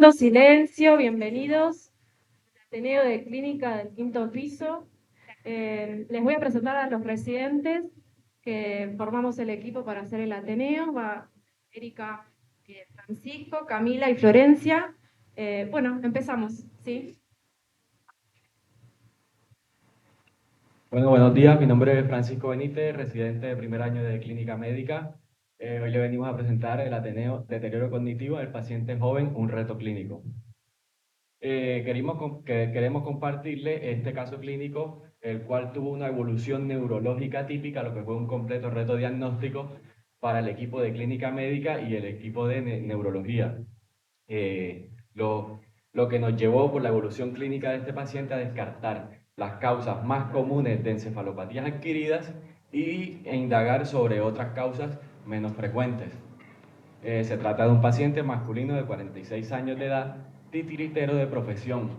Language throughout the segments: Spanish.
Silencio, bienvenidos al Ateneo de Clínica del quinto piso. Les voy a presentar a los residentes que formamos el equipo para hacer el Ateneo. Va Erika, Francisco, Camila y Florencia. Bueno, empezamos, ¿sí? Bueno, buenos días. Mi nombre es Francisco Benítez, residente de primer año de Clínica Médica. Hoy le venimos a presentar el Ateneo Deterioro Cognitivo del paciente joven, un reto clínico. Queremos compartirle este caso clínico, el cual tuvo una evolución neurológica típica, lo que fue un completo reto diagnóstico para el equipo de Clínica Médica y el equipo de neurología. Eh, lo, lo que nos llevó por la evolución clínica de este paciente a descartar las causas más comunes de encefalopatías adquiridas e indagar sobre otras causas menos frecuentes. Se trata de un paciente masculino de 46 años de edad, titiritero de profesión.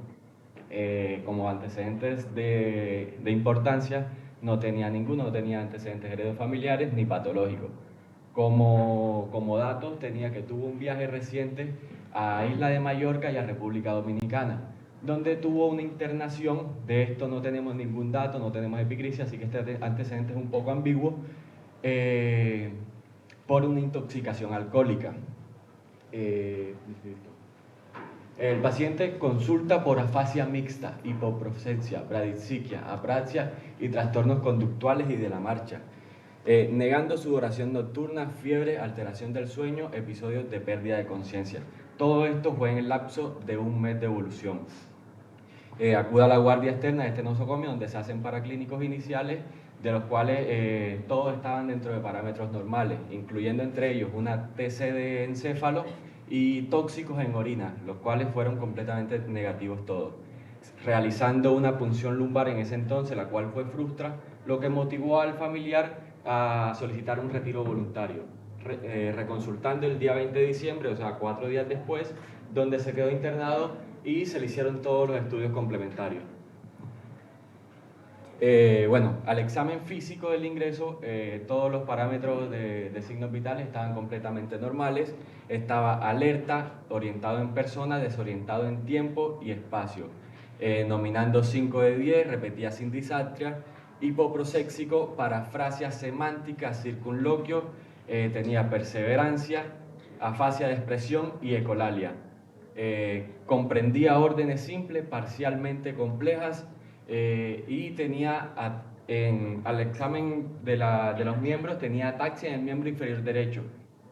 Como antecedentes de importancia, no tenía ninguno, no tenía antecedentes heredofamiliares ni patológicos. Como datos tenía que tuvo un viaje reciente a Isla de Mallorca y a República Dominicana, donde tuvo una internación. De esto no tenemos ningún dato, no tenemos epicrisia, así que este antecedente es un poco ambiguo, por una intoxicación alcohólica. El paciente consulta por afasia mixta, hipoprofesia, bradixiquia, apraxia y trastornos conductuales y de la marcha, negando sudoración nocturna, fiebre, alteración del sueño, episodios de pérdida de conciencia. Todo esto fue en el lapso de un mes de evolución. Acude a la guardia externa de este nosocomio, donde se hacen paraclínicos iniciales, de los cuales todos estaban dentro de parámetros normales, incluyendo entre ellos una TC de encéfalo y tóxicos en orina, los cuales fueron completamente negativos todos. Realizando una punción lumbar en ese entonces, la cual fue frustra, lo que motivó al familiar a solicitar un retiro voluntario. Reconsultando el día 20 de diciembre, o sea, 4 días después, donde se quedó internado y se le hicieron todos los estudios complementarios. Bueno, al examen físico del ingreso, todos los parámetros de signos vitales estaban completamente normales. Estaba alerta, orientado en persona, desorientado en tiempo y espacio. Nominando 5 de 10, repetía sin disartria, hipoproséxico, parafrasia semántica, circunloquio, tenía perseverancia, afasia de expresión y ecolalia. Comprendía órdenes simples, parcialmente complejas, y tenía al examen de los miembros tenía ataxia en el miembro inferior derecho,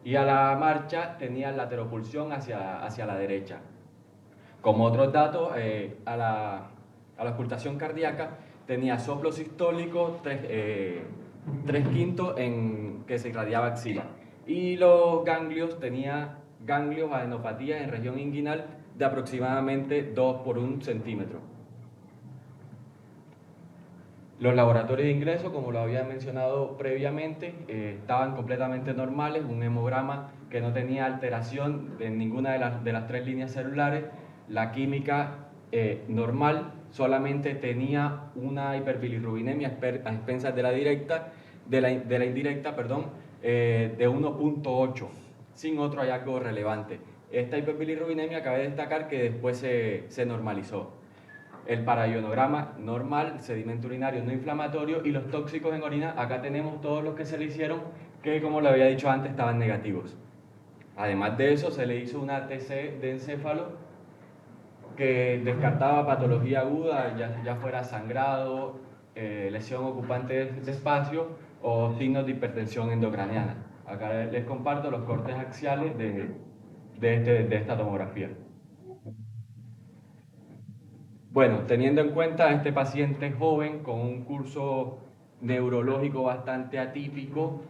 y a la marcha tenía lateropulsión hacia la derecha. Como otros datos, a la ocultación cardíaca tenía soplo sistólico 3/5 que se irradiaba axila. Y los ganglios, tenía ganglios adenopatía en región inguinal de aproximadamente 2 por 1 centímetro. Los laboratorios de ingreso, como lo había mencionado previamente, estaban completamente normales, un hemograma que no tenía alteración en ninguna de las 3 líneas celulares, la química normal, solamente tenía una hiperbilirrubinemia a expensas de la indirecta, de 1.8, sin otro hallazgo relevante. Esta hiperbilirrubinemia cabe destacar que después se normalizó. El paraionograma normal, sedimento urinario no inflamatorio, y los tóxicos en orina, acá tenemos todos los que se le hicieron, que como lo había dicho antes estaban negativos. Además de eso, se le hizo una TC de encéfalo que descartaba patología aguda, ya fuera sangrado, lesión ocupante de espacio o signos de hipertensión endocraniana. Acá les comparto los cortes axiales de esta tomografía. Bueno, teniendo en cuenta a este paciente joven con un curso neurológico bastante atípico,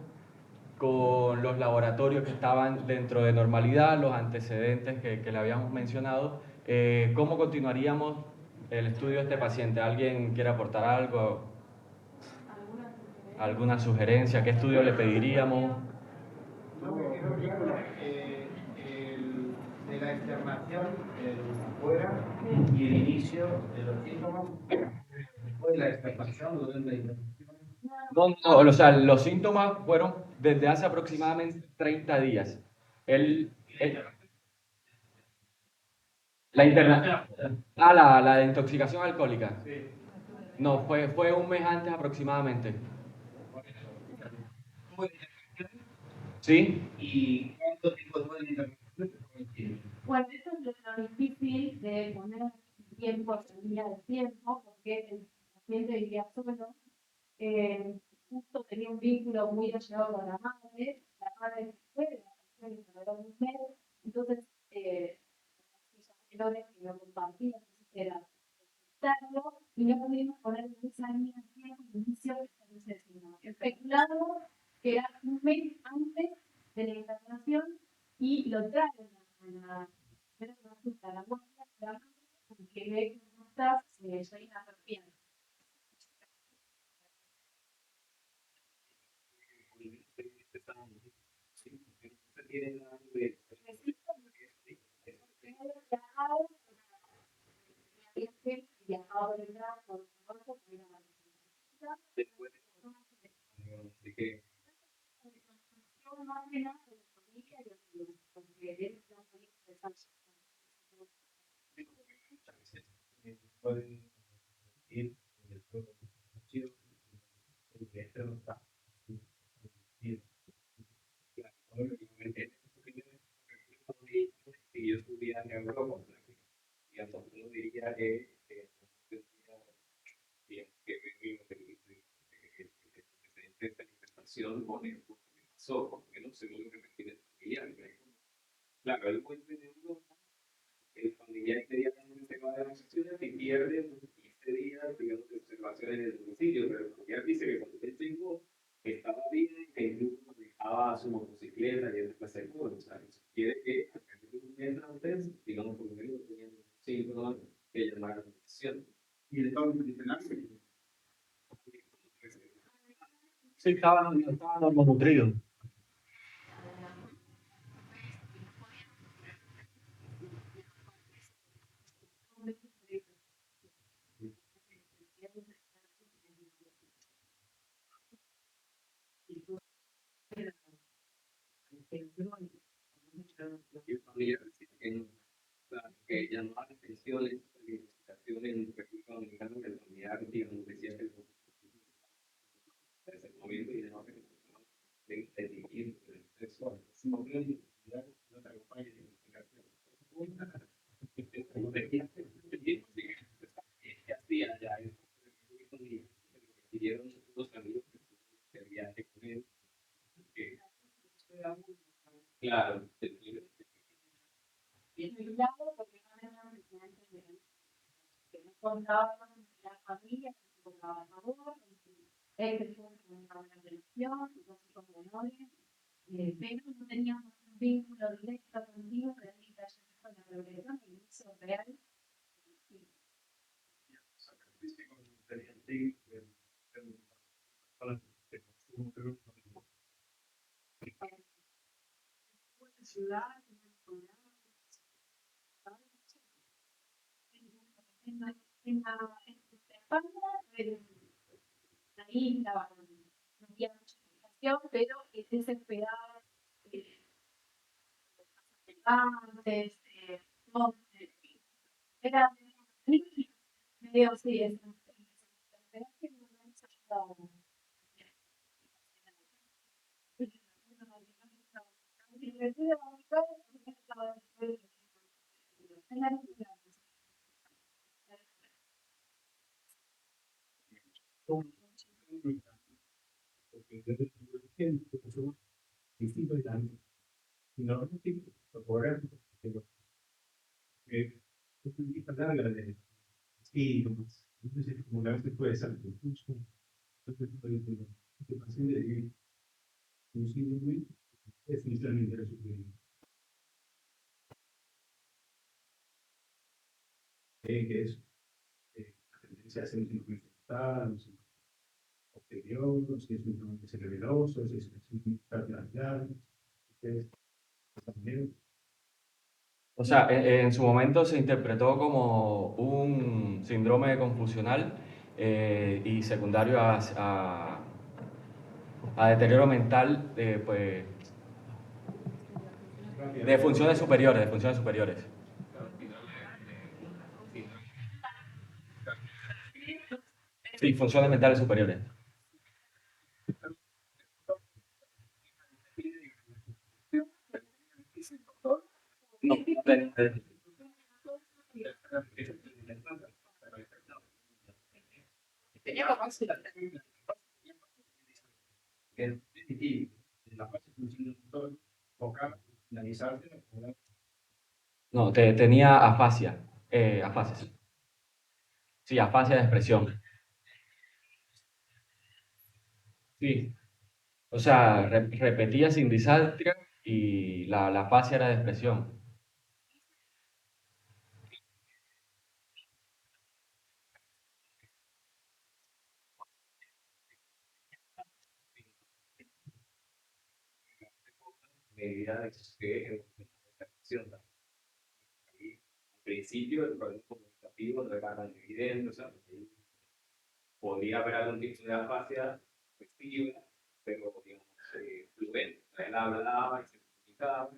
con los laboratorios que estaban dentro de normalidad, los antecedentes que le habíamos mencionado, ¿cómo continuaríamos el estudio de este paciente? ¿Alguien quiere aportar algo? ¿Alguna sugerencia? ¿Qué estudio le pediríamos? No me quedó claro de la externación afuera y el inicio de los síntomas después de la externación, durante la intervención. No, o sea, los síntomas fueron desde hace aproximadamente 30 días. Él, La interna... Ah, la de intoxicación alcohólica. Sí. No, fue un mes antes aproximadamente. ¿Sí? ¿Y cuánto tiempo fue la intervención? Bueno, eso es lo difícil de poner tiempo, línea de tiempo, porque el paciente vivía solo. Justo tenía un vínculo muy allegado con la madre fue de vacaciones alrededor de un mes, entonces, hijas menores que no compartían, entonces era darlo y no pudimos poner en esa línea de tiempo el inicio de esta luz de signo. Especulamos que era un mes antes de la internación y lo traen a la consulta a la guardia, porque ve que no está, ya hay una perfil. Pueden ir en el juego de información, porque esto no está. Si yo estuviera en Europa, digamos, uno diría que antecedentes de alimentación con el que pasó, porque no según lo que me tiene familiar. Claro, él vuelve de Europa, el familiar inmediatamente va de vacaciones y pierde 15 días, digamos, de observación en el domicilio, pero el familiar dice que cuando él llegó, estaba bien, que incluso manejaba su motocicleta y él fue seguro. O sea, quiere que un mes antes, digamos, por lo menos tenían síntomas que llamaran la atención. ¿Y el estado nutricional? Sí, estaba normonutrido. Que llamaba la atención es la investigación en República Dominicana que el familiar, digamos, decía que desde el momento y de no de vivir eso, no creo que no te acompañe en investigación. ¿Qué hacía ya? Pidieron unos amigos que viaje con él. Claro, Y lado, porque no era un presidente que no contaba con la familia, que no contaba a favor, él creció con una relación, dos hijos menores, pero no teníamos un vínculo directo contigo que él haya visto la progresión, el inicio real. Ciudad, en España, la isla, no había mucha información, pero es desesperada. Antes, era medio sí, es pero es que no nos ayudaba. Distinto de la no ahora es una lista larga de síntomas. Entonces, como que a veces puede ser confuso. Entonces, el paciente tiene un síndrome es inicialmente resuelto. Que es la tendencia a ser un síndrome frontal, un síndrome posterior, si es un síndrome cerebeloso, si es un síndrome cardiaco. Ustedes también. O sea, en su momento se interpretó como un síndrome confusional y secundario a deterioro mental pues, de funciones superiores, de funciones superiores. Sí, funciones mentales superiores. No, no, tenía afasia. Afasia, sí. Sí, afasia de expresión. Sí. O sea, repetía sin disartria y la afasia era de expresión. medida de que la acción. Al principio el problema comunicativo no era tan evidente, o sea, podía haber algún tipo de afasia festiva, pero digamos, fluente. Él hablaba y se comunicaba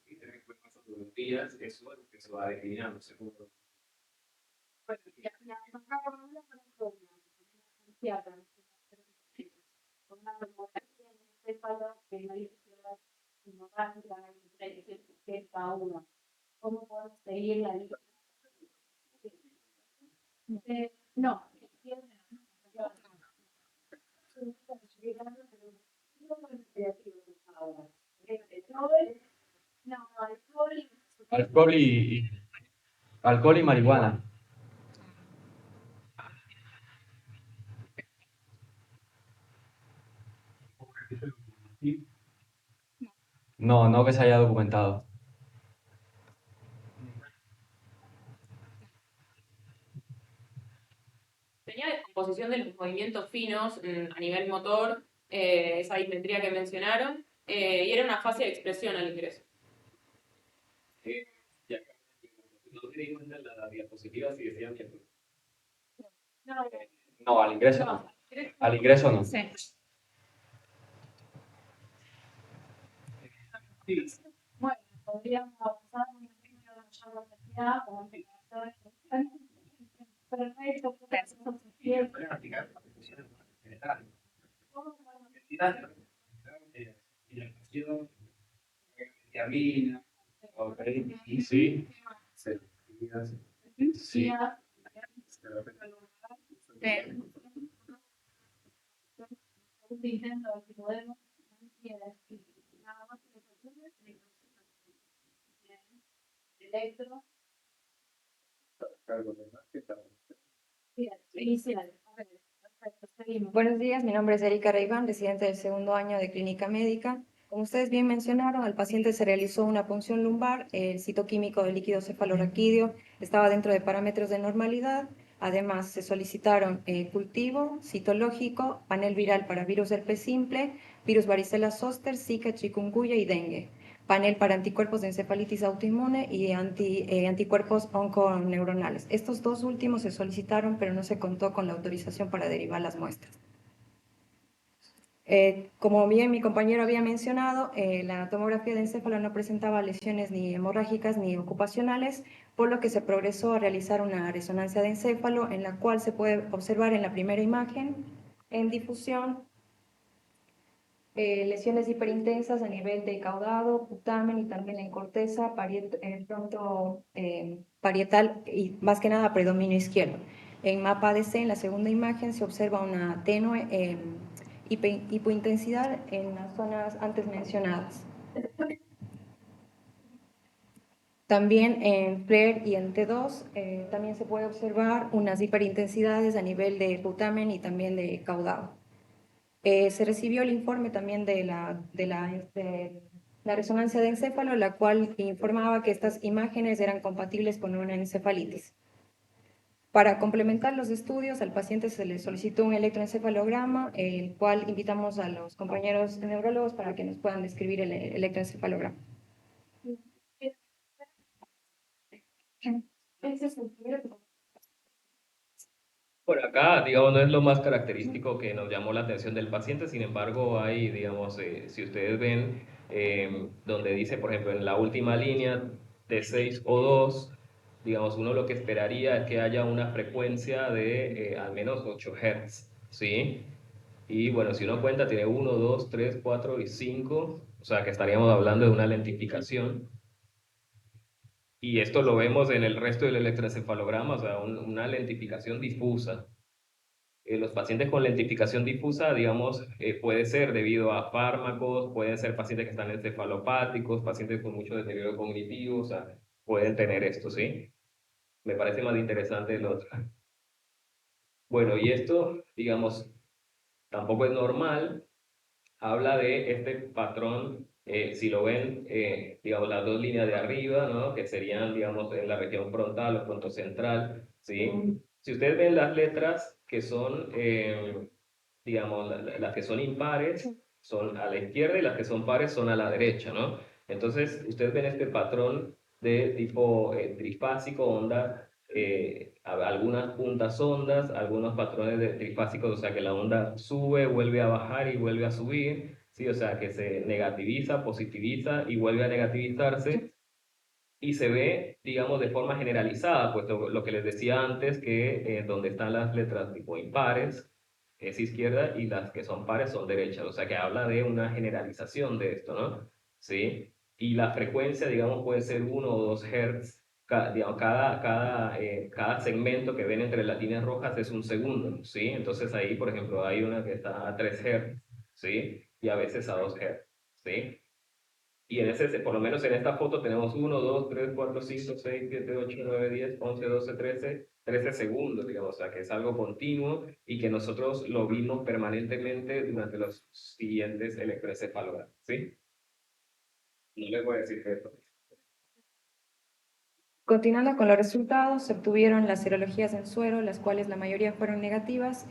y después pasando los días, eso es lo que se va declinando, según Alcohol alcohol y marihuana. No, no que se haya documentado. Tenía descomposición de los movimientos finos a nivel motor, esa dismetría que mencionaron, y era una fase de expresión al ingreso. ya no te di cuenta en la diapositiva si decían que No, al ingreso no. Al ingreso no. Sí. Bueno, podríamos avanzar un poquito ya la universidad o perfecto, Sí, sí. intento de que podemos nada más electro inicial. Perfecto, seguimos. Buenos días, mi nombre es Erika Reiván, residente del segundo año de Clínica Médica. Como ustedes bien mencionaron, al paciente se realizó una punción lumbar, el citoquímico del líquido cefalorraquídeo estaba dentro de parámetros de normalidad. Además, se solicitaron cultivo citológico, panel viral para virus herpes simple, virus varicela zoster, Zika, chikungunya y dengue, panel para anticuerpos de encefalitis autoinmune y anticuerpos onconeuronales. Estos dos últimos se solicitaron, pero no se contó con la autorización para derivar las muestras. Como bien mi compañero había mencionado, la tomografía de encéfalo no presentaba lesiones ni hemorrágicas ni ocupacionales, por lo que se progresó a realizar una resonancia de encéfalo, en la cual se puede observar en la primera imagen, en difusión, lesiones hiperintensas a nivel de caudado, putamen y también en corteza pronto parietal y más que nada predominio izquierdo. En mapa ADC, en la segunda imagen, se observa una tenue hipointensidad en las zonas antes mencionadas. También en FLAIR y en T2 también se puede observar unas hiperintensidades a nivel de putamen y también de caudado. Se recibió el informe también de la resonancia de encéfalo, la cual informaba que estas imágenes eran compatibles con una encefalitis. Para complementar los estudios, al paciente se le solicitó un electroencefalograma, el cual invitamos a los compañeros neurólogos para que nos puedan describir el electroencefalograma. Ese es el primero. Por acá, digamos, no es lo más característico que nos llamó la atención del paciente, sin embargo, hay, digamos, si ustedes ven, donde dice, por ejemplo, en la última línea T6O2, digamos, uno lo que esperaría es que haya una frecuencia de al menos 8 Hz, ¿sí? Y bueno, si uno cuenta, tiene 1, 2, 3, 4 y 5, o sea que estaríamos hablando de una lentificación. Y esto lo vemos en el resto del electroencefalograma, o sea, una lentificación difusa. Los pacientes con lentificación difusa, digamos, puede ser debido a fármacos, pueden ser pacientes que están encefalopáticos, pacientes con mucho deterioro cognitivo, o sea, pueden tener esto, ¿sí? Me parece más interesante el otro. Bueno, y esto, digamos, tampoco es normal, habla de este patrón, si lo ven, digamos, las dos líneas de arriba, ¿no? Que serían, digamos, en la región frontal o frontocentral, ¿sí? Si ustedes ven las letras que son, digamos, las que son impares son a la izquierda y las que son pares son a la derecha, ¿no? Entonces, ustedes ven este patrón de tipo trifásico, onda, algunas puntas ondas, algunos patrones de trifásicos, o sea que la onda sube, vuelve a bajar y vuelve a subir, ¿sí? O sea que se negativiza, positiviza y vuelve a negativizarse y se ve, digamos, de forma generalizada, pues lo que les decía antes, que donde están las letras tipo impares es izquierda y las que son pares son derechas, o sea que habla de una generalización de esto, ¿no? ¿Sí? Y la frecuencia, digamos, puede ser 1 o 2 Hz, digamos, cada segmento que ven entre las líneas rojas es un segundo, ¿sí? Entonces ahí, por ejemplo, hay una que está a 3 Hz, ¿sí? Y a veces a 2 Hz, ¿sí? Y en ese, por lo menos en esta foto tenemos 1, 2, 3, 4, 5, 6, 7, 8, 9, 10, 11, 12, 13 segundos, digamos, o sea, que es algo continuo y que nosotros lo vimos permanentemente durante los siguientes electroencefalogramas, ¿sí? No les voy a decir que esto. Continuando con los resultados, se obtuvieron las serologías en suero, las cuales la mayoría fueron negativas,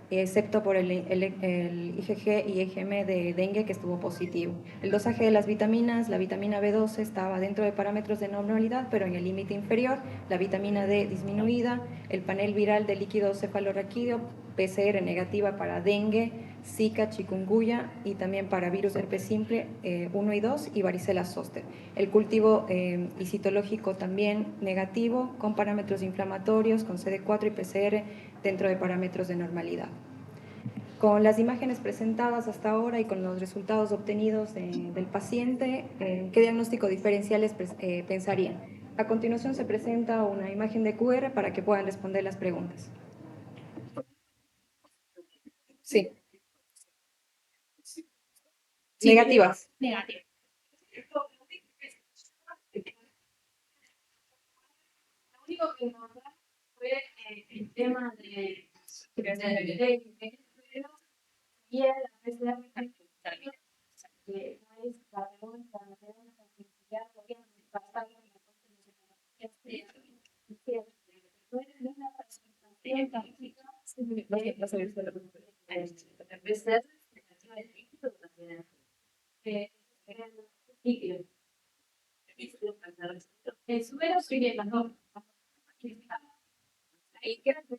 excepto por el IgG y IgM de dengue, que estuvo positivo. El dosaje de las vitaminas, la vitamina B12 estaba dentro de parámetros de normalidad, pero en el límite inferior, la vitamina D disminuida, el panel viral de líquido cefalorraquídeo, PCR negativa para dengue, Zika, chikungunya y también para virus herpes simple 1 y 2 y varicela zoster. El cultivo histológico también negativo, con parámetros inflamatorios, con CD4 y PCR dentro de parámetros de normalidad. Con las imágenes presentadas hasta ahora y con los resultados obtenidos del paciente, ¿qué diagnóstico diferenciales pensarían? A continuación se presenta una imagen de QR para que puedan responder las preguntas. Sí. Negativas. Negativo. Lo único que encontramos fue el tema de y el PCR que no es la pregunta, la pregunta que ya podíamos pasar en la no es una presentación clínica de PCR negativa del líquido también líquido. El suero sigue las dos. Ahí queda cuando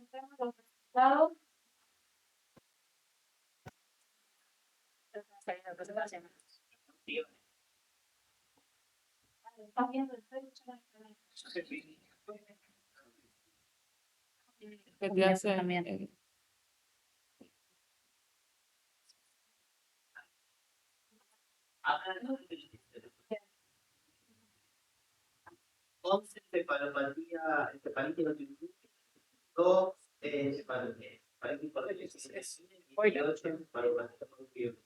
tenemos los resultados. Estás viendo el Facebook. Que te hace, 11 encefalopatía, encefalitis autoinmune, 2 encefalitis por deficiencia y 8 encefalopatía por fiebre.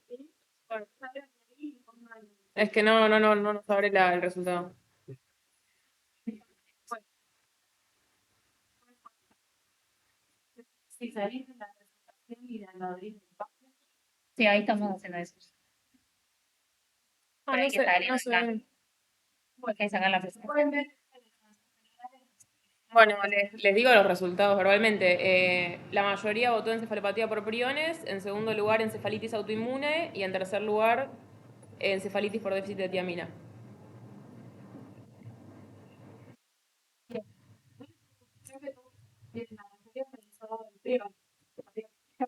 Es que no nos abre el resultado. Si salís de la presentación y de la abril del paso. Sí, ahí estamos haciendo eso. Ah, Pero no hay que sé, salir no acá. sé. Hay que sacar la presentación. Pueden ver Bueno, les digo los resultados verbalmente. La mayoría votó encefalopatía por priones, en segundo lugar encefalitis autoinmune y en tercer lugar encefalitis por déficit de tiamina. creo que todos tienen la mayoría pensado en prión. La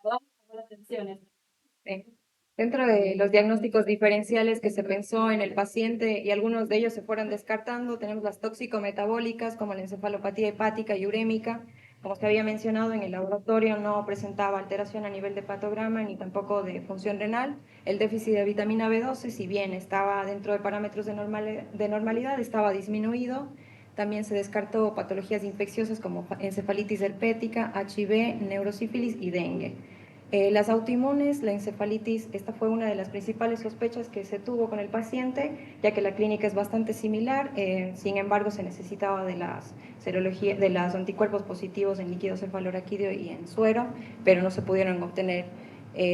verdad, me llamó la atención eso. Dentro de los diagnósticos diferenciales que se pensó en el paciente y algunos de ellos se fueron descartando, tenemos las tóxico-metabólicas como la encefalopatía hepática y urémica. Como se había mencionado, en el laboratorio no presentaba alteración a nivel de hepatograma ni tampoco de función renal. El déficit de vitamina B12, si bien estaba dentro de parámetros de normalidad, estaba disminuido. También se descartó patologías infecciosas como encefalitis herpética, HIV, neurosífilis y dengue. Las autoinmunes, la encefalitis, esta fue una de las principales sospechas que se tuvo con el paciente, ya que la clínica es bastante similar, sin embargo se necesitaba de las serologías, de los anticuerpos positivos en líquido cefalorraquídeo y en suero, pero no se pudieron obtener.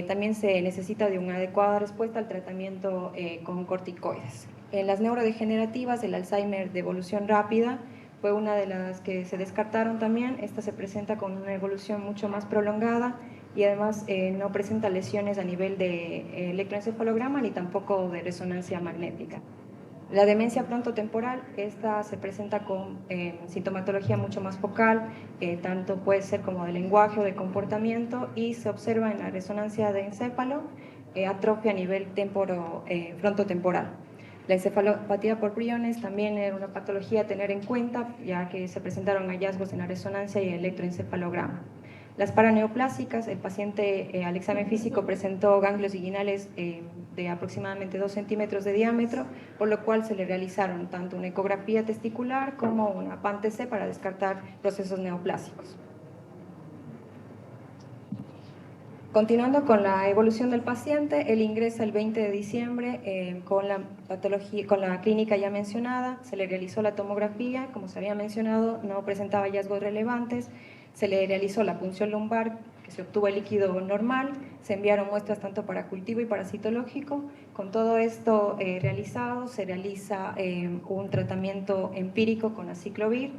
También se necesita de una adecuada respuesta al tratamiento con corticoides. En las neurodegenerativas, el Alzheimer de evolución rápida fue una de las que se descartaron también. Esta se presenta con una evolución mucho más prolongada y además no presenta lesiones a nivel de electroencefalograma ni tampoco de resonancia magnética. La demencia frontotemporal, esta se presenta con sintomatología mucho más focal, tanto puede ser como de lenguaje o de comportamiento, y se observa en la resonancia de encéfalo atrofia a nivel frontotemporal. La encefalopatía por priones también era una patología a tener en cuenta, ya que se presentaron hallazgos en la resonancia y el electroencefalograma. Las paraneoplásicas, el paciente al examen físico presentó ganglios inguinales de aproximadamente 2 centímetros de diámetro, por lo cual se le realizaron tanto una ecografía testicular como una PAN-TC para descartar procesos neoplásicos. Continuando con la evolución del paciente, él ingresa el 20 de diciembre con la patología, con la clínica ya mencionada, se le realizó la tomografía, como se había mencionado, no presentaba hallazgos relevantes, se le realizó la punción lumbar, que se obtuvo el líquido normal, se enviaron muestras tanto para cultivo y para citológico. Con todo esto realizado, se realiza un tratamiento empírico con aciclovir,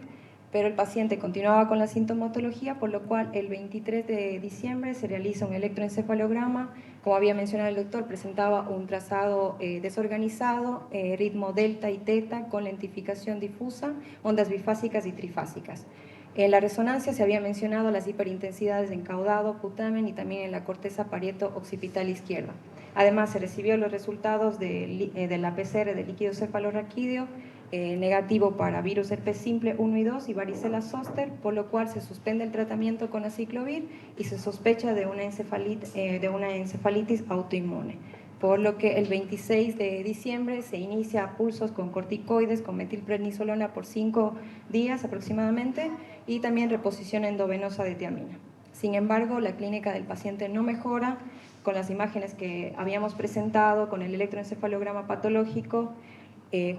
pero el paciente continuaba con la sintomatología, por lo cual el 23 de diciembre se realiza un electroencefalograma. Como había mencionado el doctor, presentaba un trazado desorganizado, ritmo delta y teta con lentificación difusa, ondas bifásicas y trifásicas. En la resonancia se había mencionado las hiperintensidades en caudado, putamen y también en la corteza parieto-occipital izquierda. Además, se recibió los resultados de la PCR de líquido cefalorraquídeo, negativo para virus herpes simple 1 y 2 y varicela zoster, por lo cual se suspende el tratamiento con aciclovir y se sospecha de una encefalitis autoinmune. Por lo que el 26 de diciembre se inicia pulsos con corticoides, con metilprednisolona por 5 días aproximadamente, y también reposición endovenosa de tiamina. Sin embargo, la clínica del paciente no mejora. Con las imágenes que habíamos presentado, con el electroencefalograma patológico,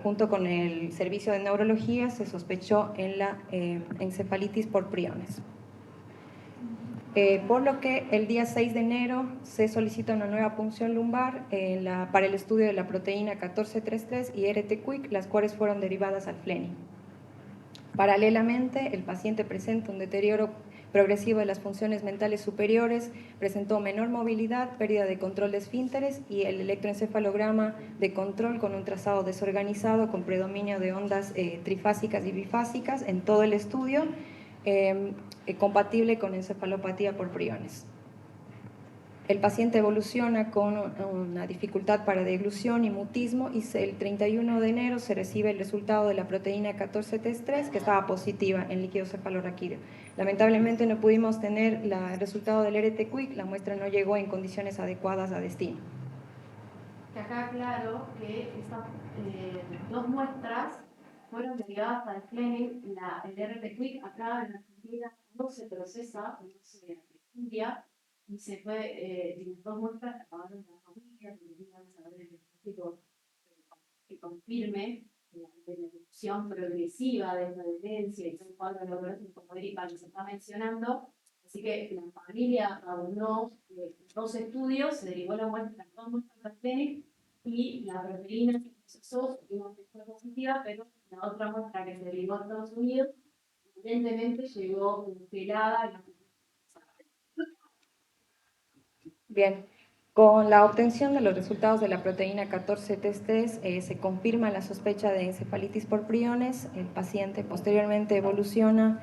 junto con el servicio de neurología, se sospechó en la encefalitis por priones. Por lo que el día 6 de enero se solicita una nueva punción lumbar para el estudio de la proteína 1433 y RT-QuIC, las cuales fueron derivadas al FLENI. Paralelamente, el paciente presenta un deterioro progresivo de las funciones mentales superiores, presentó menor movilidad, pérdida de control de esfínteres y el electroencefalograma de control con un trazado desorganizado con predominio de ondas trifásicas y bifásicas en todo el estudio, compatible con encefalopatía por priones. El paciente evoluciona con una dificultad para deglución y mutismo y el 31 de enero se recibe el resultado de la proteína 14-TES3 que estaba positiva en líquido cefalorraquídeo. Lamentablemente no pudimos tener el resultado del RT-QuIC, la muestra no llegó en condiciones adecuadas a destino. que acá aclaro que estas dos muestras fueron derivadas para el Fleming. El RP-Quick acá en Argentina no se procesa, no se estudia, y se fue, y las dos muestras acabaron en la familia, que tenían que saber el diagnóstico que confirme la evolución progresiva de esta demencia y todo el cuadro neurológico como Erika nos está mencionando. Así que la familia aunó dos estudios, se derivó la muestra, dos muestras de Fleming, y la proteína se procesó, supimos que fue positiva, pero la otra muestra que se derivó a Estados Unidos, evidentemente llegó congelada y no. Bien, con la obtención de los resultados de la proteína 14 testes se confirma la sospecha de encefalitis por priones. El paciente posteriormente evoluciona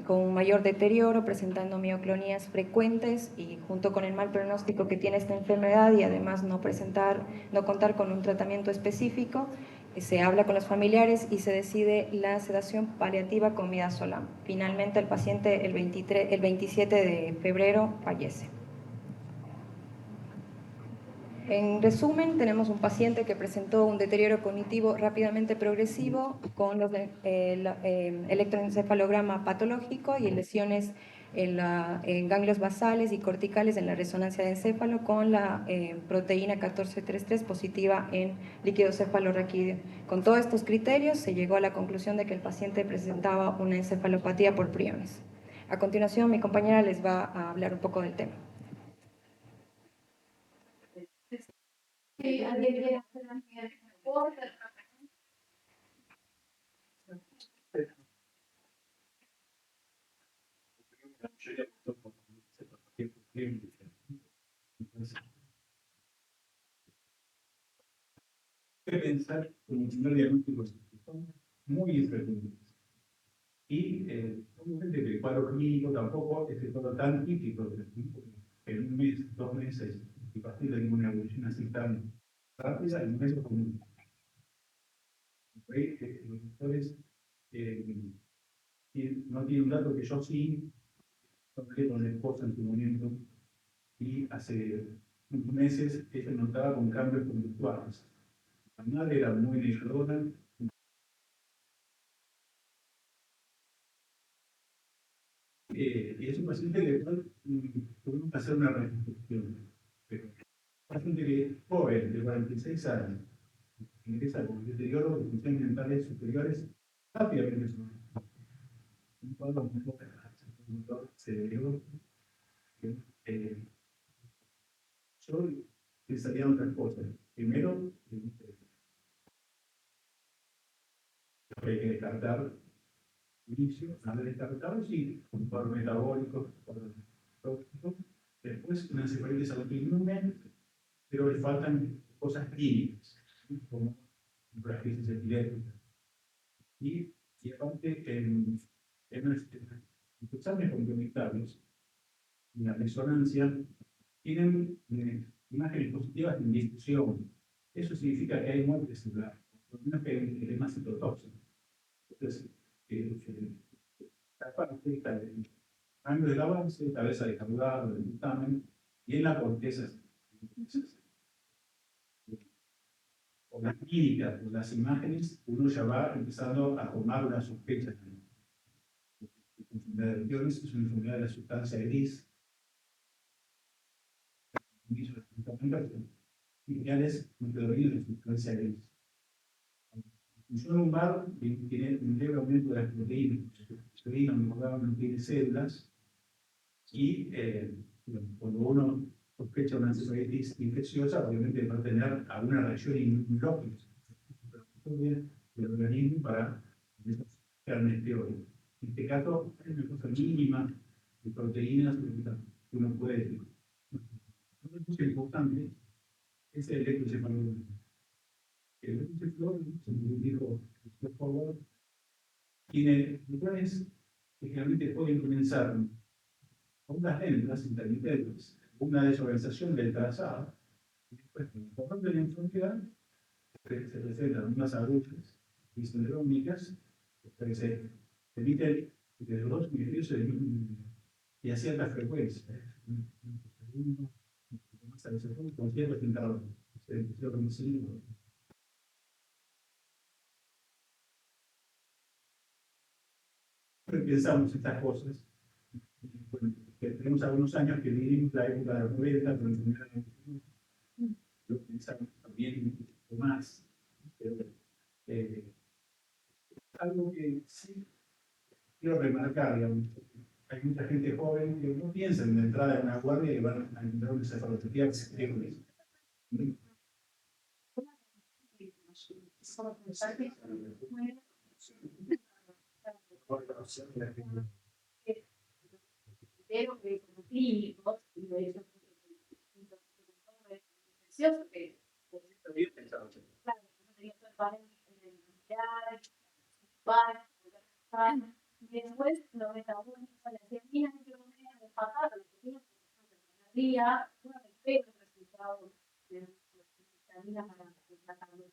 con un mayor deterioro, presentando mioclonías frecuentes, y junto con el mal pronóstico que tiene esta enfermedad y además no contar con un tratamiento específico, se habla con los familiares y se decide la sedación paliativa con midazolam. Finalmente el paciente el 27 de febrero fallece. En resumen, tenemos un paciente que presentó un deterioro cognitivo rápidamente progresivo con electroencefalograma patológico y lesiones en ganglios basales y corticales en la resonancia de encéfalo, con la proteína 1433 positiva en líquido cefalorraquídeo. Con todos estos criterios se llegó a la conclusión de que el paciente presentaba una encefalopatía por priones. A continuación, mi compañera les va a hablar un poco del tema. Sí, alguien quiere hacer una pregunta. Pensar como un primer diagnóstico son muy infrecuentes. Y obviamente el cuadro clínico tampoco es todo tan típico de en un mes, 2 meses, y partir de una evolución así tan rápida, en un mes es común. Los doctores no tienen un dato que yo sí, hablé con la esposa en su momento, y hace unos meses ella notaba con cambios conductuales. La madre era muy negadora. Y es un paciente que tuvimos que hacer una reconstrucción. Pero paciente que es joven, de 46 años, ingresa con deterioro de funciones mentales superiores, rápidamente un cuadro muy severo. Yo pensaría en otras cosas. Primero, hay que descartar inicio, nada de descartar, sí, un cuadro metabólico, cuadro tóxico. Después, una encefalitis autoinmune, pero le faltan cosas clínicas, como una crisis epiléptica. Y aparte, en los exámenes complementarios, la resonancia, tienen imágenes positivas en difusión. Eso significa que hay muerte celular, por lo menos que hay un edema citotóxico. Entonces, la parte está el cambio del avance, cabeza de caudado, del dictamen, y en la corteza. Por las clínicas, por las imágenes, uno ya va empezando a formar una sospecha. La enfermedad de Briones es una enfermedad de la sustancia gris. Lineales nucleoides de sustancia gris. La función lumbar tiene un leve aumento de las proteínas. No tiene células. Y cuando uno sospecha una encefalitis infecciosa, obviamente va a tener alguna reacción inmunológica del organismo para desarrollar un esteroide. En este caso, hay una cosa mínima de proteínas que uno puede decir. Otra cosa importante es el electroencefalograma. El electroencefalograma, como dijo el doctor, tiene lugares que generalmente pueden comenzar con unas lentas intermitentes, una desorganización del trazado, y después, con el de la enfermedad, se presentan unas agujas sindrómicas que se emiten desde los 2 hemisferios y a cierta frecuencia, con ciertos intervalos. se conocido. Pensamos estas cosas. Bueno, que tenemos algunos años que vivimos la época de los 90, pero lo pensamos también un poco más. Pero, algo que sí quiero remarcar, digamos, hay mucha gente joven que no piensa en la entrada de una guardia y van a encontrar una cefalopatía extrema. Pero que como clínicos, y de eso precioso que claro, yo tenía todo el panel nuclear, y después 91 a la Argentina, que yo me había pasado, los pequeños día, una vez que los resultados de las vitaminas para tratar los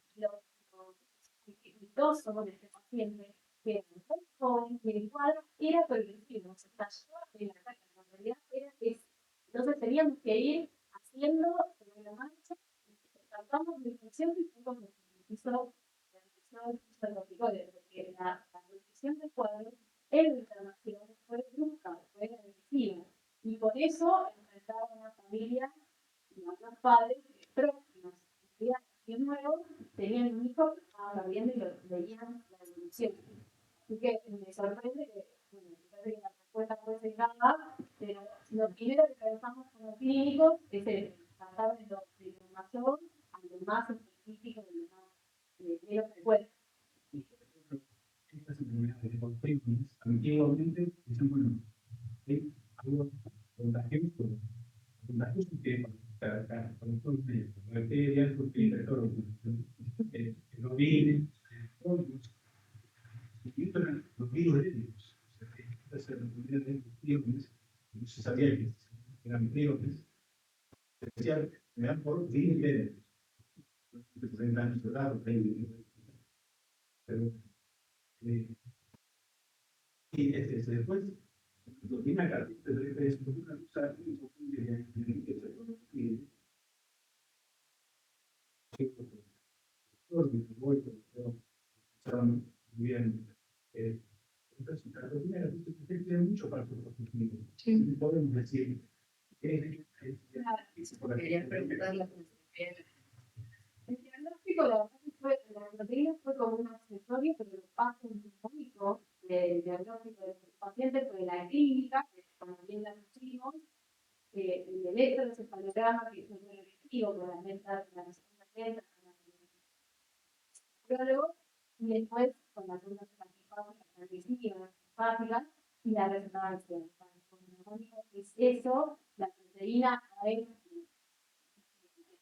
exitoso con este paciente, que era muy joven, y el cuadro era progresivo, se estalló en la cara, en realidad era eso. Entonces teníamos que ir haciendo sobre la marcha, tratamos de infección y fue como se hizo la infección psicológica, porque la progresión del cuadro en la inflamación fue brusca, fue agresiva, y por eso enfrentaba a una familia y a unos padres próximos, y nuevo, tenían un hijo que estaba perdiendo y lo veían la evolución. Así que me sorprende que, bueno, quizás la respuesta puede ser nada, pero lo primero que pensamos como clínicos es tratar de lo mayor a lo más específico, de lo más menos frecuente. Estas enfermedades autoinmunes, antiguamente, dicen, bueno, hay algo contagioso que con todo el medio, bacterias, proteínas, todo los virus, y los virus herédicos. Estas enfermedades de infecciones, no se sabía que eran virus, especial, me dan por virus herédicos. 30 años de edad, pero y después, tiene acá, es una cosa muy importante que todos mis abuelos estaban muy bien. Entonces, la rutina se tiene mucho para nosotros. Sí. Podemos decir que Quería preguntarle. El diagnóstico, la verdad que fue, la proteína fue como un accesorio, pero el paso único del diagnóstico de los pacientes fue la clínica, que también la pusimos, el electroencefalograma, que es un relativo con la meta, la segunda meta, y después con las ondas antifáticas, agresivas, fácticas, y la resonancia. Es eso, la proteína a ver,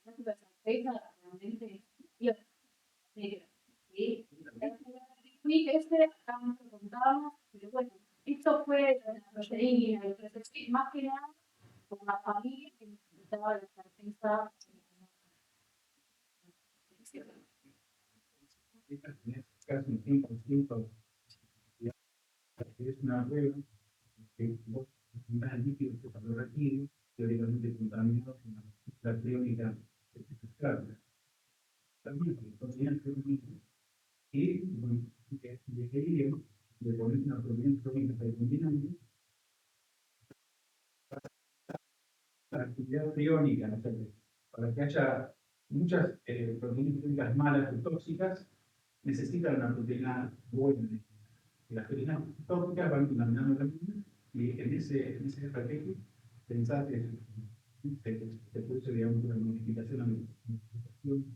no se sorpresa, realmente, negra. ¿Sí? Este, acá no lo contábamos, pero bueno, esto fue la proteína, el proteína, más que nada, por la familia que necesitaba la certeza. Casi un 100% es una prueba que vos das el líquido cefalorraquídeo, teóricamente contaminado con la clínica espectacular. También contenían cloromina y de querían le ponen una proteína crónica predominante para actividad priónica, ¿no? Para que haya muchas proteínas clínicas malas o tóxicas, necesitan una proteína buena. Y las proteínas tóxicas van contaminando la misma, y en ese paquete pensar que se produce, digamos, una modificación, la modificación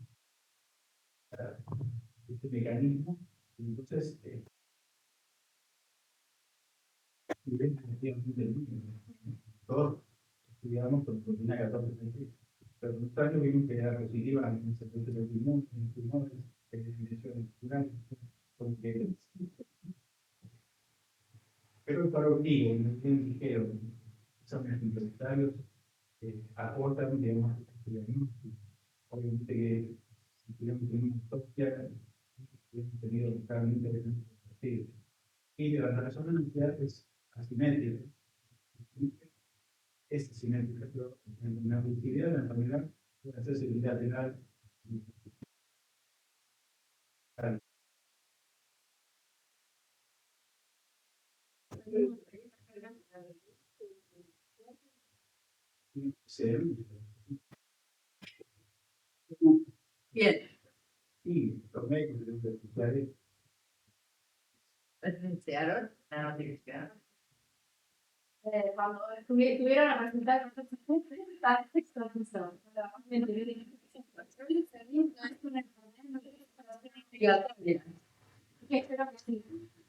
de este mecanismo. Entonces, todos estudiamos con proteína 14-23, pero en nuestro año vimos que era positiva en el sector de los pulmones, en lesiones naturales, porque pero para un vivo, no tienen ligero, exámenes complementarios aportan, digamos, este diagnóstico. Obviamente que si tuviéramos tenido una autopsia, hubiéramos tenido claramente elementos posibles. Y la resonancia es asimétrica. Es asimétrica, pero en la visibilidad de la enfermedad puede hacerse bilateral Bien. Sí, los médicos de hospitales. ¿Denunciaron la notificación? Cuando tuvieron a presentar el texto puso, que espero que sí.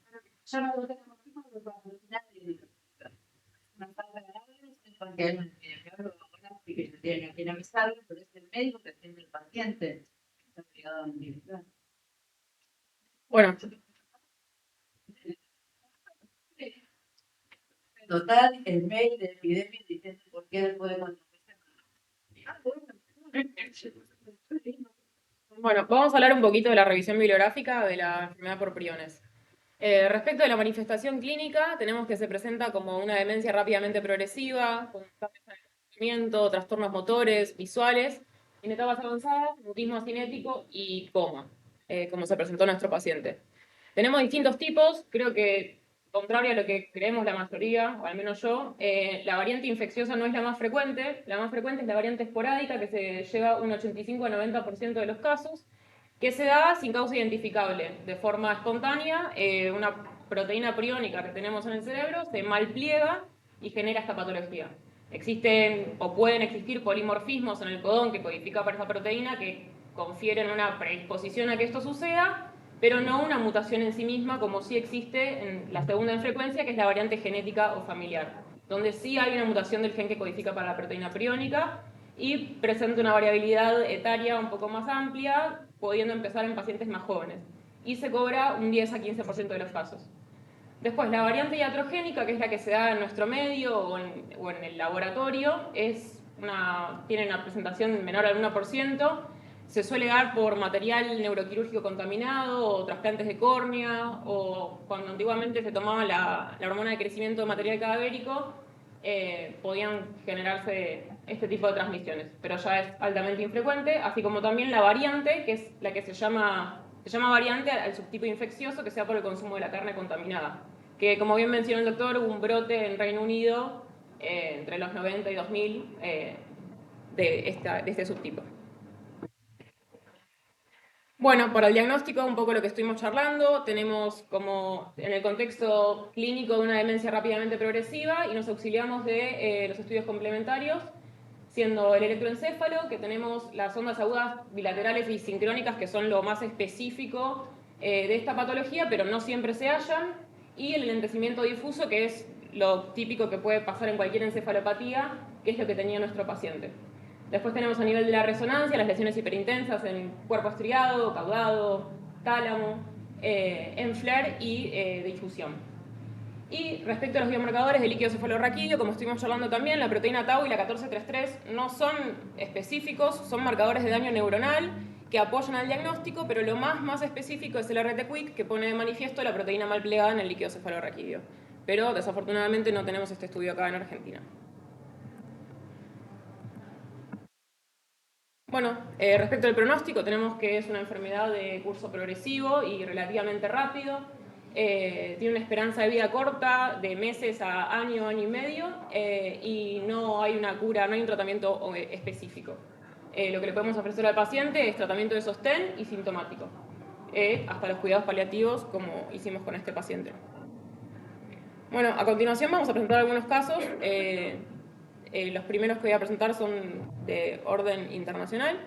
Pero yo no lo tengo motivo porque cuando al final una falta grave, Porque hay un ginecólogo ahora sí que se tiene que avisarlo, pero es el médico que atiende al paciente. Está obligado a notificar. Bueno, Total, el mail de epidemia diciendo por qué después de 4 meses. bueno, vamos a hablar un poquito de la revisión bibliográfica de la enfermedad por priones. Respecto de la manifestación clínica, tenemos que se presenta como una demencia rápidamente progresiva, con cambios en el comportamiento, trastornos motores, visuales, en etapas avanzadas, mutismo cinético y coma, como se presentó nuestro paciente. Tenemos distintos tipos, creo que, contrario a lo que creemos la mayoría, o al menos yo, la variante infecciosa no es la más frecuente es la variante esporádica, que se lleva un 85 a 90% de los casos, que se da sin causa identificable, de forma espontánea, una proteína priónica que tenemos en el cerebro se malpliega y genera esta patología. Existen o pueden existir polimorfismos en el codón que codifica para esa proteína que confieren una predisposición a que esto suceda, pero no una mutación en sí misma, como sí existe en la segunda en frecuencia, que es la variante genética o familiar, donde sí hay una mutación del gen que codifica para la proteína priónica y presenta una variabilidad etaria un poco más amplia, pudiendo empezar en pacientes más jóvenes. Y se cobra un 10 a 15% de los casos. Después, la variante iatrogénica, que es la que se da en nuestro medio o en el laboratorio, tiene una presentación menor al 1%, se suele dar por material neuroquirúrgico contaminado o trasplantes de córnea, o cuando antiguamente se tomaba la hormona de crecimiento de material cadavérico, podían generarse este tipo de transmisiones, pero ya es altamente infrecuente, así como también la variante, que es la que se llama variante al subtipo infeccioso que se da por el consumo de la carne contaminada, que como bien mencionó el doctor, hubo un brote en Reino Unido entre los 90 y 2000 de este subtipo. Bueno, para el diagnóstico, un poco lo que estuvimos charlando, tenemos como en el contexto clínico de una demencia rápidamente progresiva y nos auxiliamos de los estudios complementarios, siendo el electroencéfalo, que tenemos las ondas agudas bilaterales y sincrónicas, que son lo más específico de esta patología, pero no siempre se hallan, y el enlentecimiento difuso, que es lo típico que puede pasar en cualquier encefalopatía, que es lo que tenía nuestro paciente. Después tenemos a nivel de la resonancia las lesiones hiperintensas en cuerpo estriado, caudado, tálamo, en FLAIR y difusión. Y respecto a los biomarcadores de líquido cefalorraquídeo, como estuvimos charlando también, la proteína tau y la 1433 no son específicos, son marcadores de daño neuronal que apoyan al diagnóstico, pero lo más específico es el RT-QuIC, que pone de manifiesto la proteína mal plegada en el líquido cefalorraquídeo. Pero desafortunadamente no tenemos este estudio acá en Argentina. Bueno, respecto al pronóstico, tenemos que es una enfermedad de curso progresivo y relativamente rápido. Tiene una esperanza de vida corta, de meses a año y medio, y no hay una cura, no hay un tratamiento específico. Lo que le podemos ofrecer al paciente es tratamiento de sostén y sintomático, hasta los cuidados paliativos, como hicimos con este paciente. Bueno, a continuación vamos a presentar algunos casos. Los primeros que voy a presentar son de orden internacional.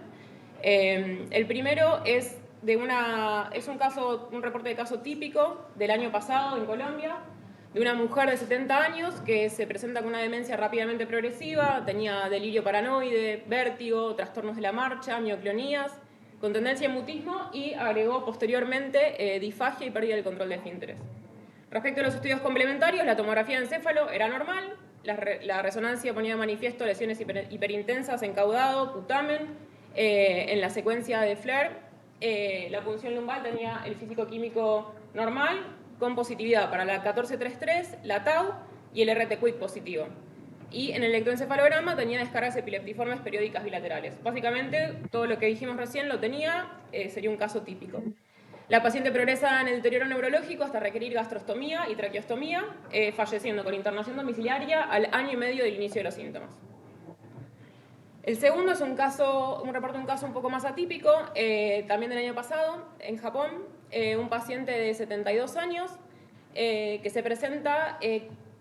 El primero es un reporte de caso típico del año pasado en Colombia, de una mujer de 70 años que se presenta con una demencia rápidamente progresiva, tenía delirio paranoide, vértigo, trastornos de la marcha, mioclonías, con tendencia a mutismo y agregó posteriormente disfagia y pérdida del control de esfínteres. Respecto a los estudios complementarios, la tomografía de encéfalo era normal, la resonancia ponía de manifiesto lesiones hiperintensas en caudado, putamen, en la secuencia de FLAIR, la punción lumbar tenía el físico-químico normal, con positividad para la 1433, la tau y el RT-QuIC positivo. y en el electroencefalograma tenía descargas epileptiformes periódicas bilaterales. Básicamente, todo lo que dijimos recién lo tenía, sería un caso típico. La paciente progresa en el deterioro neurológico hasta requerir gastrostomía y traqueostomía, falleciendo con internación domiciliaria al año y medio del inicio de los síntomas. El segundo es un reporte de un caso un poco más atípico, también del año pasado, en Japón, un paciente de 72 años que se presenta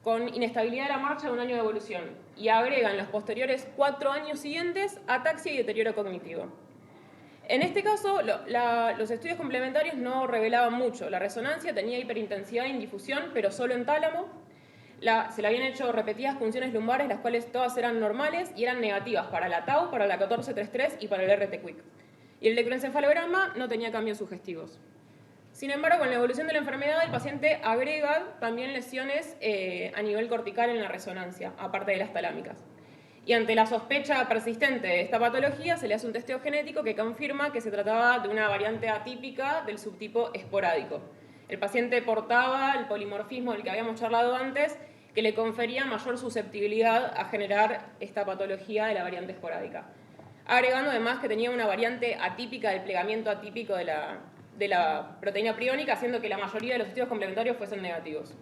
con inestabilidad de la marcha de un año de evolución y agrega en los posteriores 4 años siguientes ataxia y deterioro cognitivo. En este caso, los estudios complementarios no revelaban mucho. La resonancia tenía hiperintensidad e indifusión, pero solo en tálamo. Se le habían hecho repetidas punciones lumbares, las cuales todas eran normales y eran negativas para la tau, para la 1433 y para el RT-QuIC. Y el electroencefalograma no tenía cambios sugestivos. Sin embargo, con la evolución de la enfermedad, el paciente agrega también lesiones a nivel cortical en la resonancia, aparte de las talámicas. Y ante la sospecha persistente de esta patología, se le hace un testeo genético que confirma que se trataba de una variante atípica del subtipo esporádico. El paciente portaba el polimorfismo del que habíamos charlado antes, que le confería mayor susceptibilidad a generar esta patología de la variante esporádica. Agregando además que tenía una variante atípica del plegamiento atípico de la proteína priónica, haciendo que la mayoría de los estudios complementarios fuesen negativos.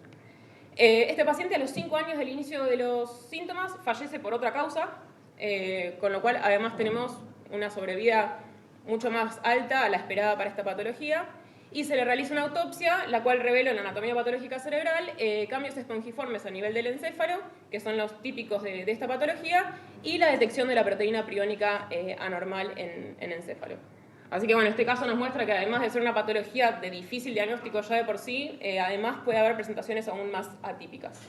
Este paciente a los 5 años del inicio de los síntomas fallece por otra causa, con lo cual además tenemos una sobrevida mucho más alta a la esperada para esta patología, y se le realiza una autopsia, la cual reveló en la anatomía patológica cerebral cambios espongiformes a nivel del encéfalo, que son los típicos de esta patología, y la detección de la proteína priónica anormal en encéfalo. Así que bueno, este caso nos muestra que además de ser una patología de difícil diagnóstico ya de por sí, además puede haber presentaciones aún más atípicas.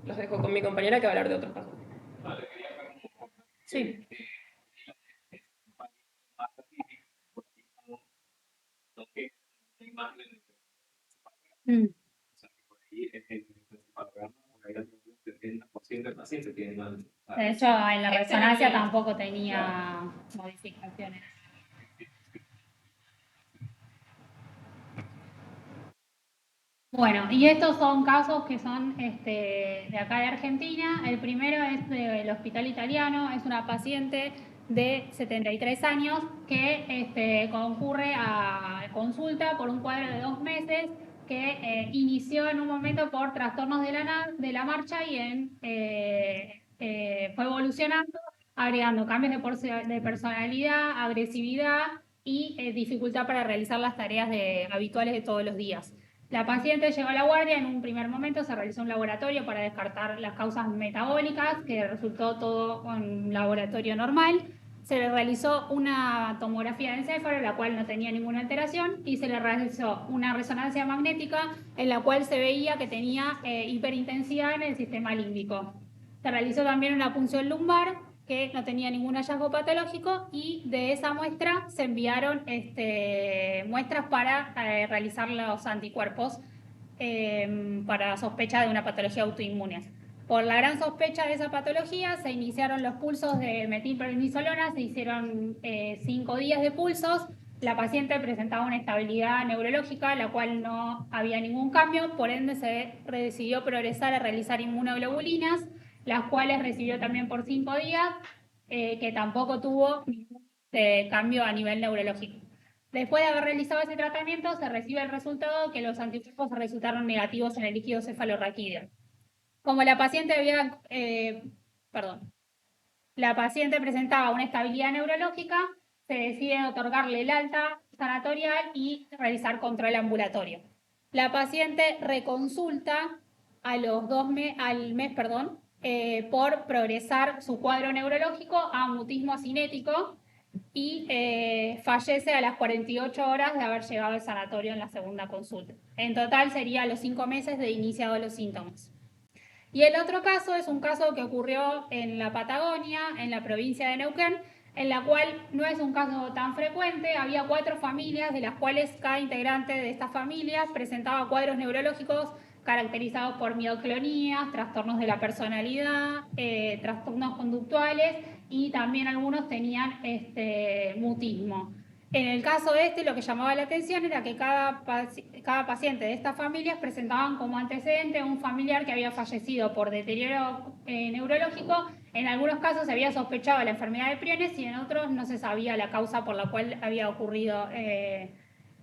Los dejo con mi compañera que va a hablar de otros casos. Vale, quería ver un poco. Sí. Más atípico, porque no que una imagen Mm. o sea, que por ahí en el encefalograma, por ahí el 30% del paciente tiene una. De hecho, en la resonancia tampoco tenía modificaciones. Bueno, y estos son casos que son de acá de Argentina. El primero es del Hospital Italiano, es una paciente de 73 años que concurre a consulta por un cuadro de 2 meses que inició en un momento por trastornos de la marcha y fue evolucionando, agregando cambios de personalidad, agresividad y dificultad para realizar las tareas habituales de todos los días. La paciente llegó a la guardia, en un primer momento se realizó un laboratorio para descartar las causas metabólicas, que resultó todo un laboratorio normal. Se le realizó una tomografía de encéfalo, la cual no tenía ninguna alteración, y se le realizó una resonancia magnética, en la cual se veía que tenía hiperintensidad en el sistema límbico. Se realizó también una punción lumbar, que no tenía ningún hallazgo patológico, y de esa muestra se enviaron muestras para realizar los anticuerpos para sospecha de una patología autoinmune. Por la gran sospecha de esa patología se iniciaron los pulsos de metilprednisolona, se hicieron 5 días de pulsos. La paciente presentaba una estabilidad neurológica, la cual no había ningún cambio, por ende se decidió progresar a realizar inmunoglobulinas, las cuales recibió también por 5 días, que tampoco tuvo ningún cambio a nivel neurológico. Después de haber realizado ese tratamiento, se recibe el resultado que los anticuerpos resultaron negativos en el líquido cefalorraquídeo. Como la paciente la paciente presentaba una estabilidad neurológica, se decide otorgarle el alta sanatorial y realizar control ambulatorio. La paciente reconsulta al mes, por progresar su cuadro neurológico a mutismo cinético y fallece a las 48 horas de haber llegado al sanatorio en la segunda consulta. En total sería a los 5 meses de iniciado los síntomas. Y el otro caso es un caso que ocurrió en la Patagonia, en la provincia de Neuquén, en la cual no es un caso tan frecuente. Había 4 familias, de las cuales cada integrante de estas familias presentaba cuadros neurológicos caracterizados por mioclonías, trastornos de la personalidad, trastornos conductuales, y también algunos tenían mutismo. En el caso este, lo que llamaba la atención era que cada paciente de estas familias presentaban como antecedente un familiar que había fallecido por deterioro neurológico. En algunos casos se había sospechado la enfermedad de priones y en otros no se sabía la causa por la cual había ocurrido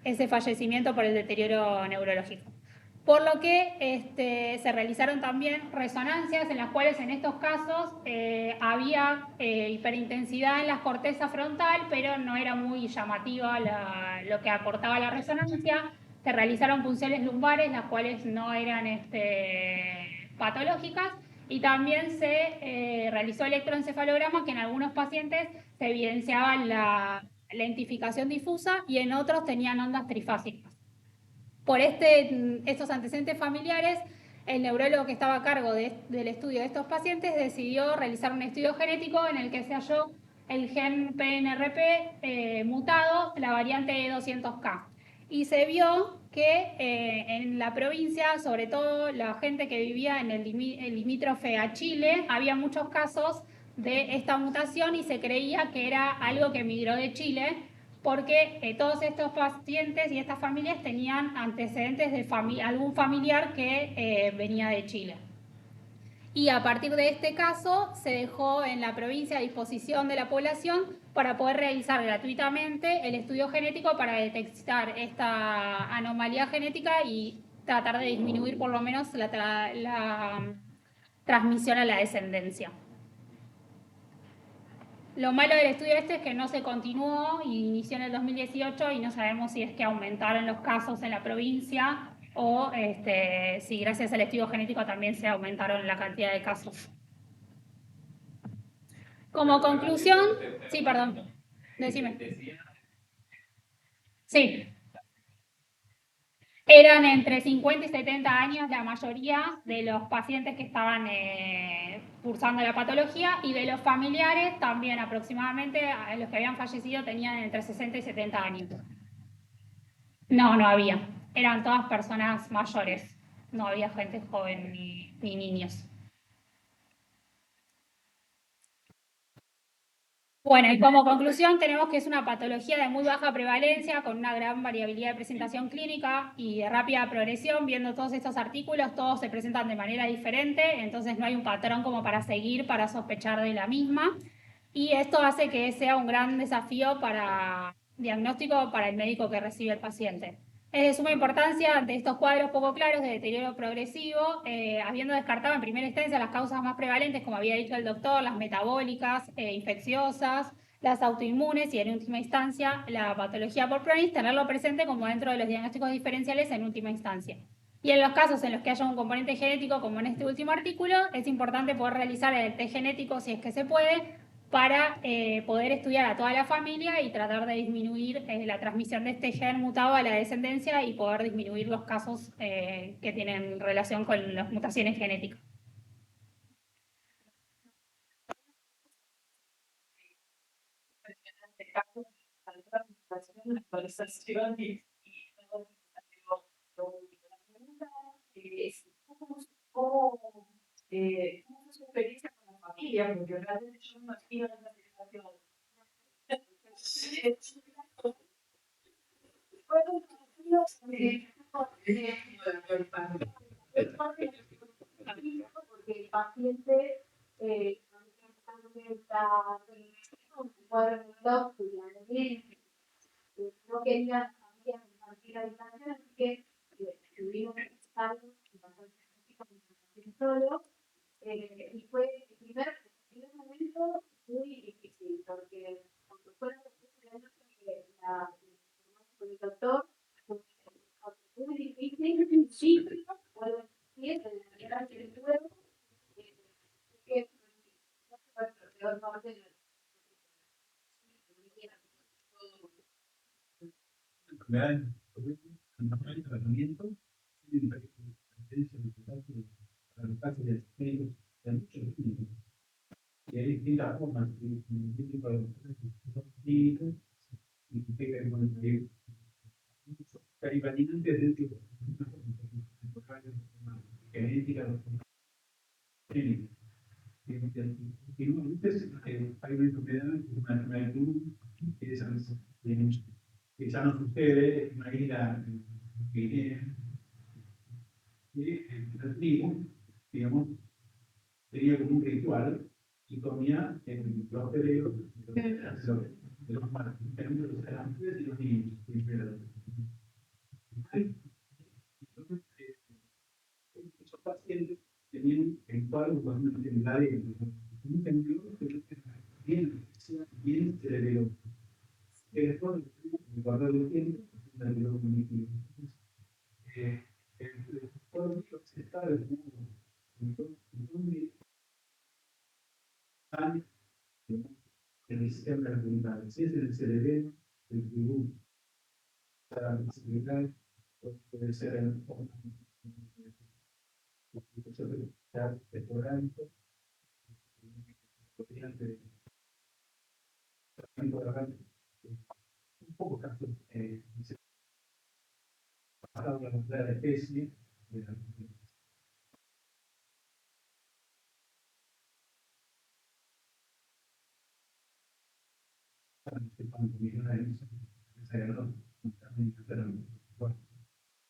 ese fallecimiento por el deterioro neurológico. Por lo que se realizaron también resonancias en las cuales en estos casos había hiperintensidad en la corteza frontal, pero no era muy llamativa lo que aportaba la resonancia. Se realizaron punciones lumbares, las cuales no eran patológicas, y también se realizó electroencefalograma, que en algunos pacientes se evidenciaba la lentificación difusa y en otros tenían ondas trifásicas. Por estos antecedentes familiares, el neurólogo que estaba a cargo del estudio de estos pacientes decidió realizar un estudio genético en el que se halló el gen PNRP mutado, la variante E200K. Y se vio que en la provincia, sobre todo la gente que vivía en el limítrofe a Chile, había muchos casos de esta mutación y se creía que era algo que migró de Chile, porque todos estos pacientes y estas familias tenían antecedentes de algún familiar que venía de Chile. Y a partir de este caso se dejó en la provincia a disposición de la población para poder realizar gratuitamente el estudio genético para detectar esta anomalía genética y tratar de disminuir por lo menos la transmisión a la descendencia. Lo malo del estudio es que no se continuó y inició en el 2018 y no sabemos si es que aumentaron los casos en la provincia o si gracias al estudio genético también se aumentaron la cantidad de casos. Como conclusión, sí, perdón, decime. Sí. Eran entre 50 y 70 años la mayoría de los pacientes que estaban cursando la patología, y de los familiares también aproximadamente los que habían fallecido tenían entre 60 y 70 años. No, no había. Eran todas personas mayores. No había gente joven ni niños. Bueno, y como conclusión tenemos que es una patología de muy baja prevalencia, con una gran variabilidad de presentación clínica y de rápida progresión. Viendo todos estos artículos, todos se presentan de manera diferente, entonces no hay un patrón como para seguir, para sospechar de la misma. Y esto hace que sea un gran desafío para diagnóstico para el médico que recibe el paciente. Es de suma importancia ante estos cuadros poco claros de deterioro progresivo, habiendo descartado en primera instancia las causas más prevalentes, como había dicho el doctor, las metabólicas, infecciosas, las autoinmunes y en última instancia la patología por Pronis, tenerlo presente como dentro de los diagnósticos diferenciales en última instancia. Y en los casos en los que haya un componente genético, como en este último artículo, es importante poder realizar el test genético si es que se puede, para poder estudiar a toda la familia y tratar de disminuir la transmisión de este gen mutado a la descendencia y poder disminuir los casos que tienen relación con las mutaciones genéticas. La actualización y ¿cómo fue su experiencia con la familia? Porque realmente yo me imagino en la situación. Fueron porque el paciente no quería compartir la habitación, así que estuvimos algo solo, y fue el primer momento muy difícil, porque cuando fue la con el doctor, fue muy difícil, sí, puedo decir, de la manera que puedo, que fue la peor parte de la el tratamiento tiene para los casos de médicos de muchos tipos. Y hay distintas formas de tipo de clínicos y que tengan con el caribatinantes del tipo genética clínica. Y normalmente hay una enfermedad, una enfermedad común que es a veces ya no sucede, es una isla en Guinea, y la tribu, digamos, tenía como un ritual y comía en los cerebros de los mártires, de las mujeres y los niños. Entonces, esos pacientes tenían el cuadro con una enfermedad de un temblor bien cerebral. Que después, el valor del tiempo, es el cerebro cognitivo. El cuadro se está desnudo. Entonces, el sistema de si es el cerebro, el tributo, la visibilidad, puede ser el esporádico, un poco caso pasado de la especie, de la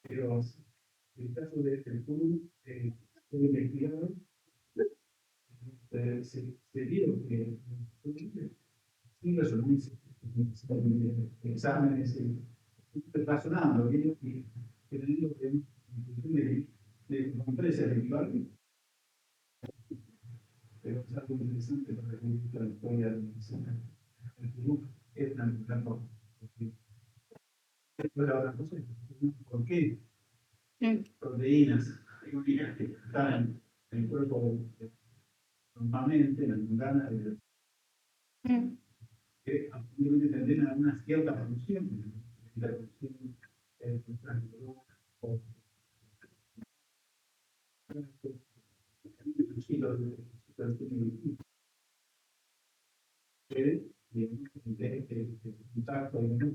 pero el caso de este fue investigado, se vio que sin resolverse exámenes, razonando bien y teniendo en función de empresa electoral, pero es algo interesante para la historia de la medicina. Es una gran cosa. Pero ahora, no sé, ¿por qué proteínas que están en el cuerpo normalmente, en la membrana, que absolutamente tendrían a una cierta función, la función o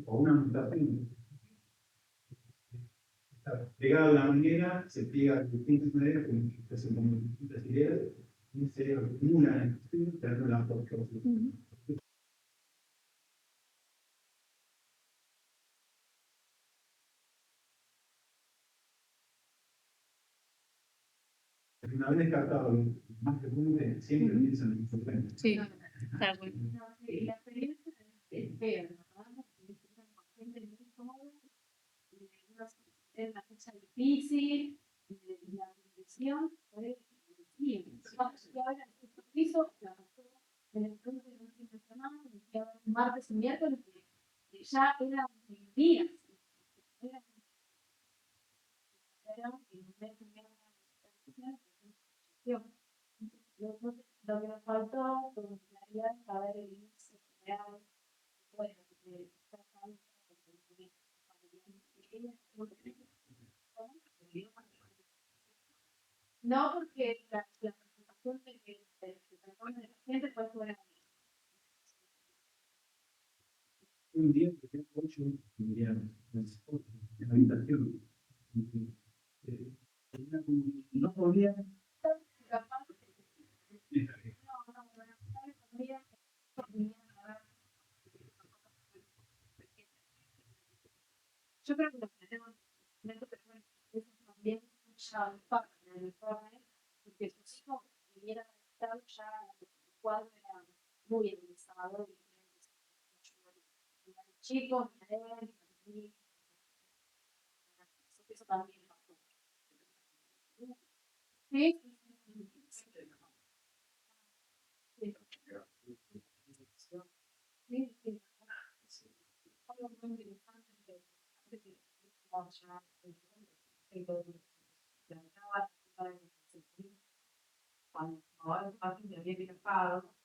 o una mutación está pegada de una manera, se pega de distintas maneras, con distintas ideas, y se acumulan en el estudio, pero no la por una vez descartado más frecuente, siempre piensan en el frecuente. Sí, tal cual. La experiencia es fea, ¿verdad? Una paciente muy joven, una fecha difícil, la depresión fue difícil. Y ahora en el piso, la pasó en el punto de un fin de semana, que ahora el martes y miércoles, que ya eran días. Era que no me tuvieron una lo que nos faltó con claridad es saber el índice real de esta causa no, porque la presentación de que se transforma en el paciente fue fuera Un día que tengo 8 millones en la habitación. No podía. Yo creo que lo que tenemos pero bueno, eso también ya parte del informe, porque sus hijos vivieran estado ya el cuadro era muy organizado y chicos, eso también pasó. Sí, sí, sí. Algo muy interesante que ya cuando ahora parte me había viajado,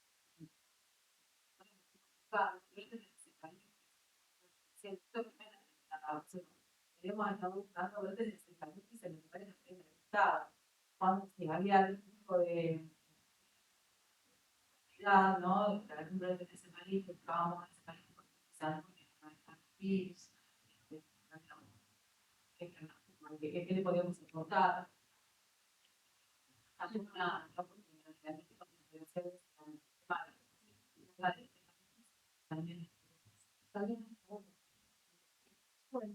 hemos estado buscando ver desde ese país y se nos parece entrevistado. Cuando si había algún tipo de actividad, ¿no? De algún de ese país, que estábamos en ese país profundizando en los virus, ¿qué le podíamos aportar? Hay una oportunidad realmente con la universidad de también Bueno,